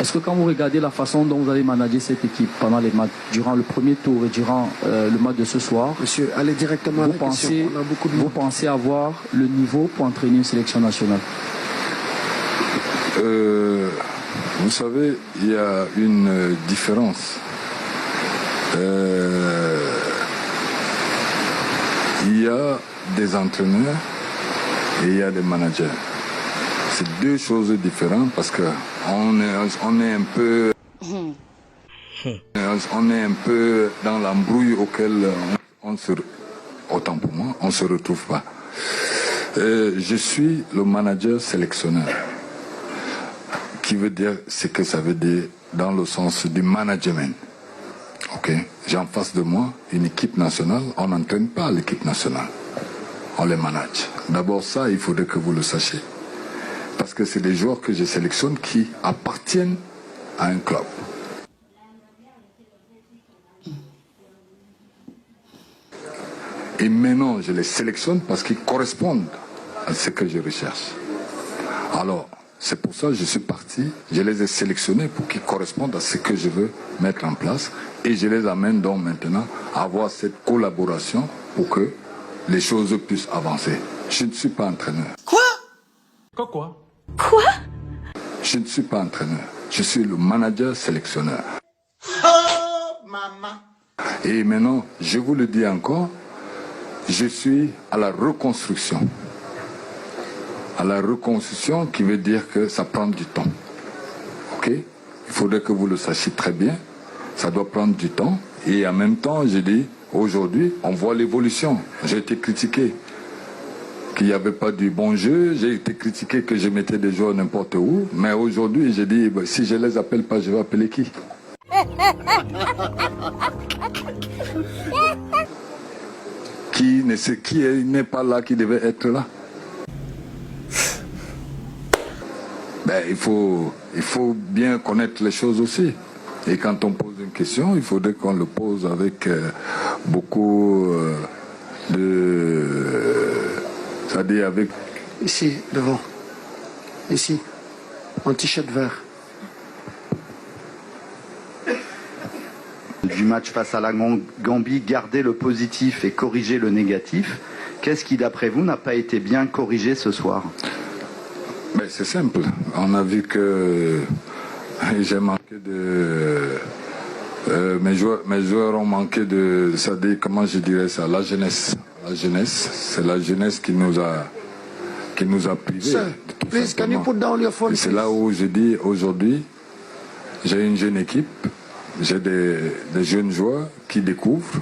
Est-ce que quand vous regardez la façon dont vous avez managé cette équipe pendant les matchs, durant le premier tour et durant le match de ce soir, Monsieur, allez directement à la question. On a beaucoup de vous pensez avoir le niveau pour entraîner une sélection nationale? Vous savez, il y a une différence. Il y a des entraîneurs et il y a des managers. C'est deux choses différentes parce que on est un peu dans l'embrouille auquel autant pour moi, on se retrouve pas. Je suis le manager sélectionneur, qui veut dire ce que ça veut dire dans le sens du management. Ok, j'ai en face de moi une équipe nationale. On n'entraîne pas l'équipe nationale, on les manage. D'abord ça, il faudrait que vous le sachiez. Parce que c'est des joueurs que je sélectionne qui appartiennent à un club. Et maintenant, je les sélectionne parce qu'ils correspondent à ce que je recherche. Alors, c'est pour ça que je suis parti, je les ai sélectionnés pour qu'ils correspondent à ce que je veux mettre en place. Et je les amène donc maintenant à avoir cette collaboration pour que les choses puissent avancer. Je ne suis pas entraîneur. Quoi? Quoi? Je ne suis pas entraîneur. Je suis le manager sélectionneur. Oh, maman. Et maintenant, je vous le dis encore, je suis à la reconstruction. À la reconstruction qui veut dire que ça prend du temps. Ok? Il faudrait que vous le sachiez très bien. Ça doit prendre du temps. Et en même temps, je dis, aujourd'hui, on voit l'évolution. J'ai été critiqué qu'il n'y avait pas du bon jeu. J'ai été critiqué que je mettais des joueurs n'importe où. Mais aujourd'hui, j'ai dit, si je ne les appelle pas, je vais appeler qui? Qui n'est pas là, qui devait être là? Il faut bien connaître les choses aussi. Et quand on pose une question, il faudrait qu'on le pose avec beaucoup c'est-à-dire avec... Ici, devant. Ici. En t-shirt vert. Du match face à la Gambie, garder le positif et corriger le négatif. Qu'est-ce qui, d'après vous, n'a pas été bien corrigé ce soir? C'est simple. On a vu que j'ai manqué de... mes joueurs ont manqué de... C'est-à-dire, comment je dirais ça? La jeunesse. La jeunesse, c'est la jeunesse qui nous a privés. C'est là où je dis, aujourd'hui, j'ai une jeune équipe, j'ai des jeunes joueurs qui découvrent.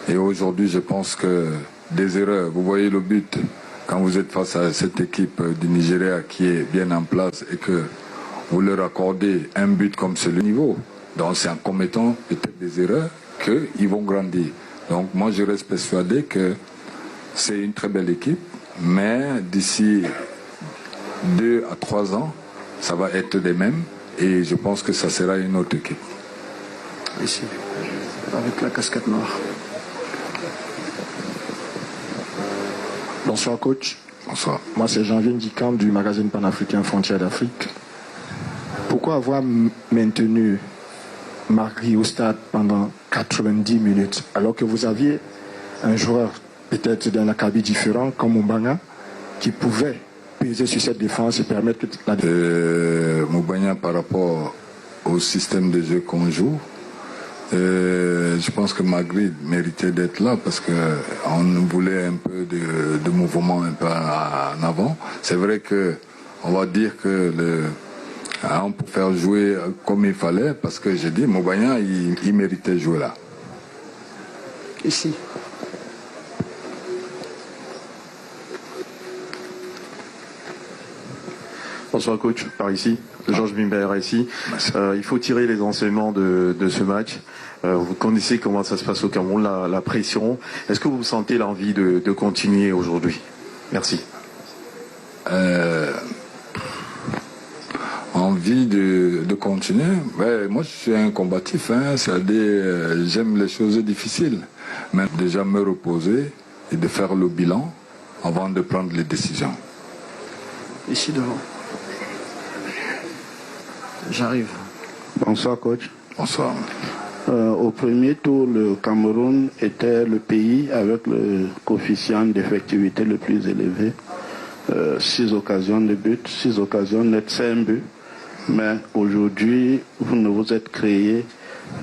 Et aujourd'hui, je pense que des erreurs, vous voyez le but, quand vous êtes face à cette équipe du Nigeria qui est bien en place et que vous leur accordez un but comme c'est le niveau, donc c'est en commettant peut-être des erreurs qu'ils vont grandir. Donc moi, je reste persuadé que c'est une très belle équipe, mais d'ici 2 à 3 ans, ça va être des mêmes et je pense que ça sera une autre équipe. Ici, avec la casquette noire. Bonsoir coach. Bonsoir. Moi c'est Janvier Ndikam du magazine panafricain Frontières d'Afrique. Pourquoi avoir maintenu Magri au stade pendant 90 minutes alors que vous aviez un joueur peut-être d'un acabit différent comme Moubanga qui pouvait peser sur cette défense et permettre que la... Moubanga par rapport au système de jeu qu'on joue, je pense que Magri méritait d'être là parce qu'on voulait un peu de mouvement un peu en avant. C'est vrai que on va dire que on peut faire jouer comme il fallait parce que j'ai dit Moubanga il méritait de jouer là. Ici. Bonsoir coach, par ici, Georges Bimber ici. Il faut tirer les enseignements de ce match. Vous connaissez comment ça se passe au Cameroun, la pression. Est-ce que vous sentez l'envie de continuer aujourd'hui? Merci. Envie de continuer? Moi je suis un combatif, c'est-à-dire j'aime les choses difficiles. Mais déjà me reposer et de faire le bilan avant de prendre les décisions. Ici devant. J'arrive. Bonsoir coach. Bonsoir. Au premier tour, le Cameroun était le pays avec le coefficient d'effectivité le plus élevé. 6 occasions de but, 6 occasions nettes, 5 buts. Mais aujourd'hui, vous ne vous êtes créé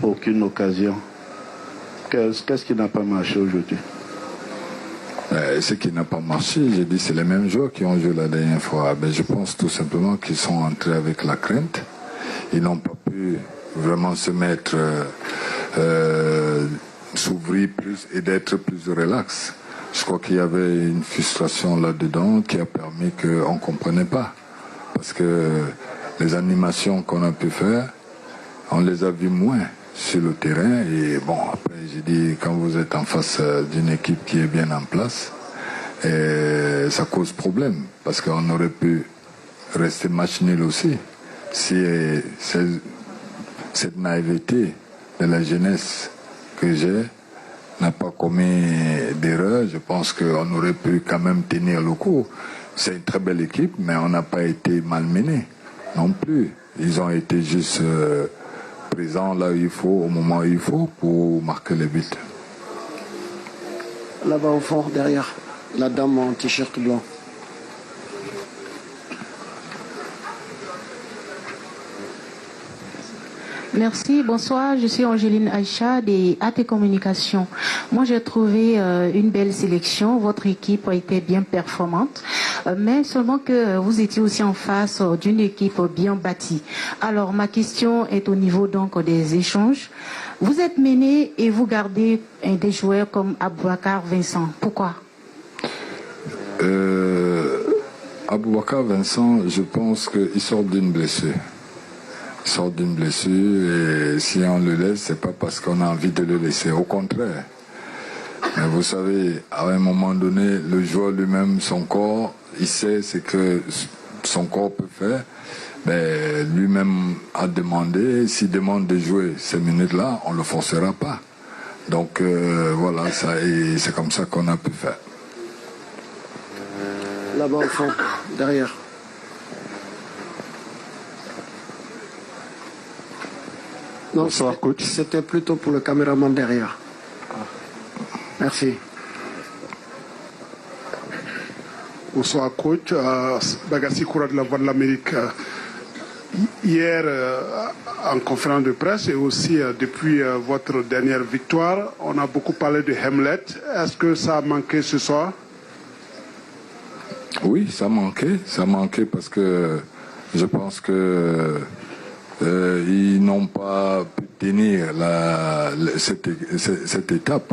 aucune occasion. Qu'est-ce qui n'a pas marché aujourd'hui? Ce qui n'a pas marché, j'ai dit, c'est les mêmes joueurs qui ont joué la dernière fois. Je pense tout simplement qu'ils sont entrés avec la crainte. Ils n'ont pas pu vraiment se mettre, s'ouvrir plus et d'être plus relax. Je crois qu'il y avait une frustration là-dedans qui a permis qu'on ne comprenait pas. Parce que les animations qu'on a pu faire, on les a vues moins sur le terrain. Et bon, après, j'ai dit, quand vous êtes en face d'une équipe qui est bien en place, ça cause problème. Parce qu'on aurait pu rester match nul aussi. Si cette naïveté de la jeunesse que j'ai n'a pas commis d'erreur, je pense qu'on aurait pu quand même tenir le coup. C'est une très belle équipe, mais on n'a pas été malmenés non plus. Ils ont été juste présents là où il faut, au moment où il faut, pour marquer les buts. Là-bas au fond, derrière, la dame en t-shirt blanc. Merci, bonsoir, je suis Angéline Aïcha des AT Communications. Moi j'ai trouvé une belle sélection, votre équipe a été bien performante, mais seulement que vous étiez aussi en face d'une équipe bien bâtie. Alors ma question est au niveau donc des échanges. Vous êtes mené et vous gardez des joueurs comme Aboubacar Vincent, pourquoi? Aboubacar Vincent, je pense qu'il sort d'une blessure. Il sort d'une blessure et si on le laisse, c'est pas parce qu'on a envie de le laisser, au contraire. Mais vous savez, à un moment donné, le joueur lui-même, son corps, il sait ce que son corps peut faire. Mais lui-même a demandé, s'il demande de jouer ces minutes-là, on ne le forcera pas. Donc voilà, c'est comme ça qu'on a pu faire. Là-bas au fond, derrière. Non, bonsoir coach. C'était plutôt pour le caméraman derrière. Merci. Bonsoir coach, Bagassi Koura de la Voix de l'Amérique. Hier, en conférence de presse et aussi depuis votre dernière victoire, on a beaucoup parlé de Hamlet. Est-ce que ça a manqué ce soir? Oui, ça manquait parce que je pense que ils n'ont pas pu tenir cette étape.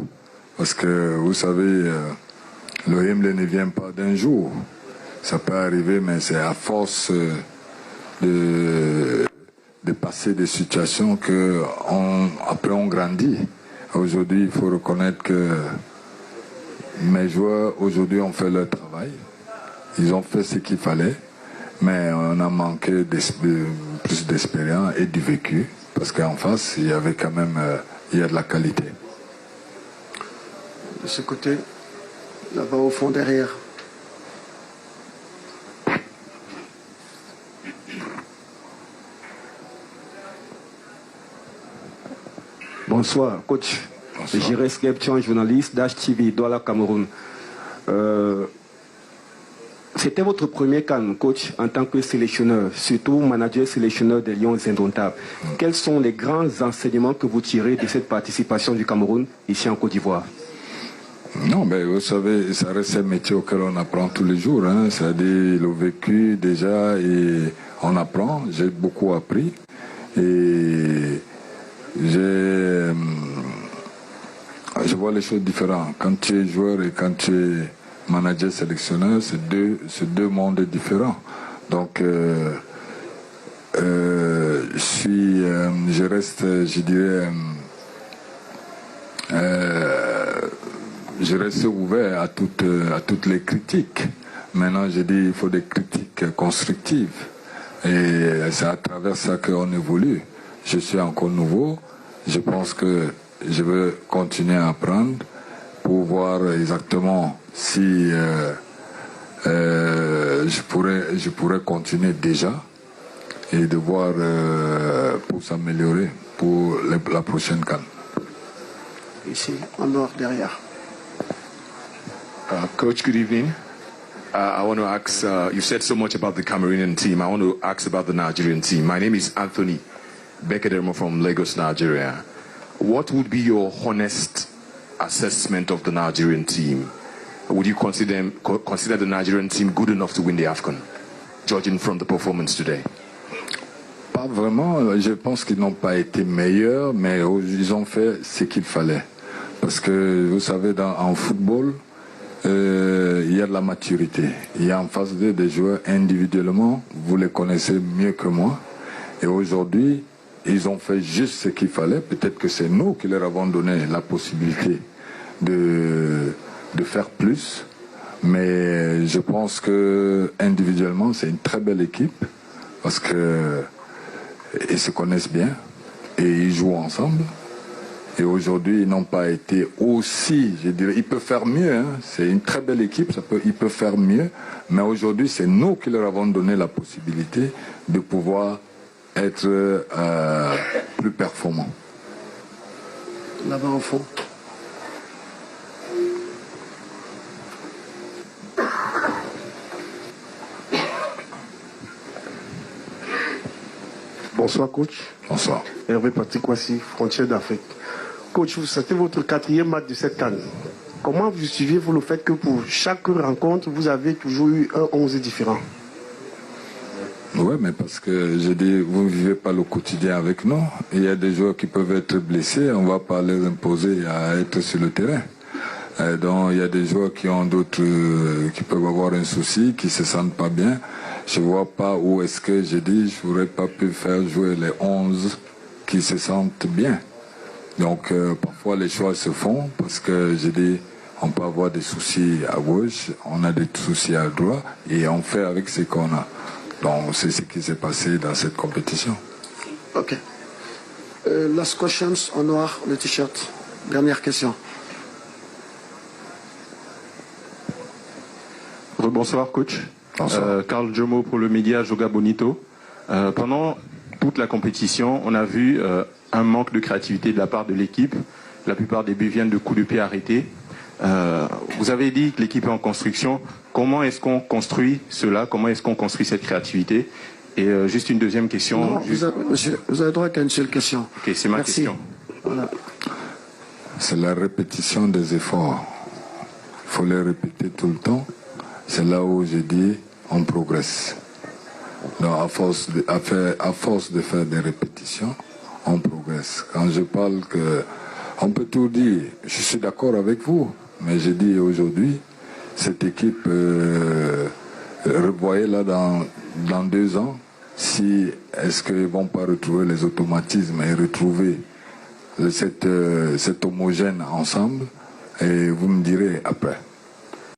Parce que vous savez, le Hamlet ne vient pas d'un jour. Ça peut arriver, mais c'est à force de passer des situations qu'après on grandit. Aujourd'hui, il faut reconnaître que mes joueurs aujourd'hui ont fait leur travail. Ils ont fait ce qu'il fallait, mais on a manqué plus d'expérience et du vécu, parce qu'en face, il y avait quand même il y a de la qualité. De ce côté, là-bas au fond derrière. Bonsoir, coach. J'irai Skeption, journaliste d'HTV, Douala, Cameroun. C'était votre premier CAN, coach, en tant que sélectionneur, surtout manager sélectionneur des Lions indomptables. Quels sont les grands enseignements que vous tirez de cette participation du Cameroun ici en Côte d'Ivoire? Non, mais vous savez, ça reste un métier auquel on apprend tous les jours. C'est-à-dire le vécu déjà, et on apprend. J'ai beaucoup appris. Et je vois les choses différentes. Quand tu es joueur et quand tu es manager sélectionneur, c'est deux mondes différents. Donc je reste, je dirais, je reste ouvert à toutes les critiques. Maintenant, je dis il faut des critiques constructives. Et c'est à travers ça qu'on évolue. Je suis encore nouveau. Je pense que je veux continuer à apprendre pour voir exactement si je pourrais continuer déjà. et de voir pour s'améliorer pour la prochaine CAN. Ici, en noir derrière. Coach, good evening. I want to ask, you've said so much about the Cameroonian team. I want to ask about the Nigerian team. My name is Anthony Bekedermo from Lagos, Nigeria. What would be your honest assessment of the Nigerian team? Would you consider the Nigerian team good enough to win the AFCON, judging from the performance today? Pas vraiment. Je pense qu'ils n'ont pas été meilleurs, mais ils ont fait ce qu'il fallait. Parce que, vous savez, en football, il y a de la maturité. Il y a en face d'eux des joueurs individuellement, vous les connaissez mieux que moi. Et aujourd'hui, ils ont fait juste ce qu'il fallait. Peut-être que c'est nous qui leur avons donné la possibilité de faire plus. Mais je pense que individuellement, c'est une très belle équipe. Parce qu'ils se connaissent bien et ils jouent ensemble. Et aujourd'hui, ils n'ont pas été aussi, je dirais, ils peuvent faire mieux. Hein. C'est une très belle équipe, ils peuvent faire mieux. Mais aujourd'hui, c'est nous qui leur avons donné la possibilité de pouvoir être plus performants. Là-bas au fond. Bonsoir coach. Bonsoir. Hervé Patrick Kwasi, Frontières d'Afrique. Coach, c'était votre 4e match de cette CAN. Comment vous suivez-vous le fait que pour chaque rencontre, vous avez toujours eu un 11 différent? Oui, mais parce que je dis, vous ne vivez pas le quotidien avec nous. Il y a des joueurs qui peuvent être blessés, on ne va pas les imposer à être sur le terrain. Donc il y a des joueurs qui ont d'autres, qui peuvent avoir un souci, qui ne se sentent pas bien. Je ne vois pas où est-ce que je dis, je n'aurais pas pu faire jouer les 11 qui se sentent bien. Donc parfois les choix se font parce que je dis, on peut avoir des soucis à gauche, on a des soucis à droite et on fait avec ce qu'on a. Donc c'est ce qui s'est passé dans cette compétition. Ok. Last questions en noir, le t-shirt. Dernière question. Bonsoir coach. Bonsoir. Carl Jomo pour le média Joga Bonito. Pendant toute la compétition, on a vu un manque de créativité de la part de l'équipe. La plupart des buts viennent de coups de pied arrêtés. Vous avez dit que l'équipe est en construction. Comment est-ce qu'on construit cela? Comment est-ce qu'on construit cette créativité? Et juste une deuxième question. Non, monsieur, vous avez droit qu'à une seule question. Ok, c'est ma question. Voilà. C'est la répétition des efforts. Il faut les répéter tout le temps. C'est là où je dis on progresse. Donc à force de faire des répétitions, on progresse. Quand je parle que on peut tout dire, je suis d'accord avec vous, mais je dis aujourd'hui, cette équipe, revoyez-la dans 2 ans, si est-ce qu'ils ne vont pas retrouver les automatismes et retrouver cet homogène ensemble, et vous me direz après.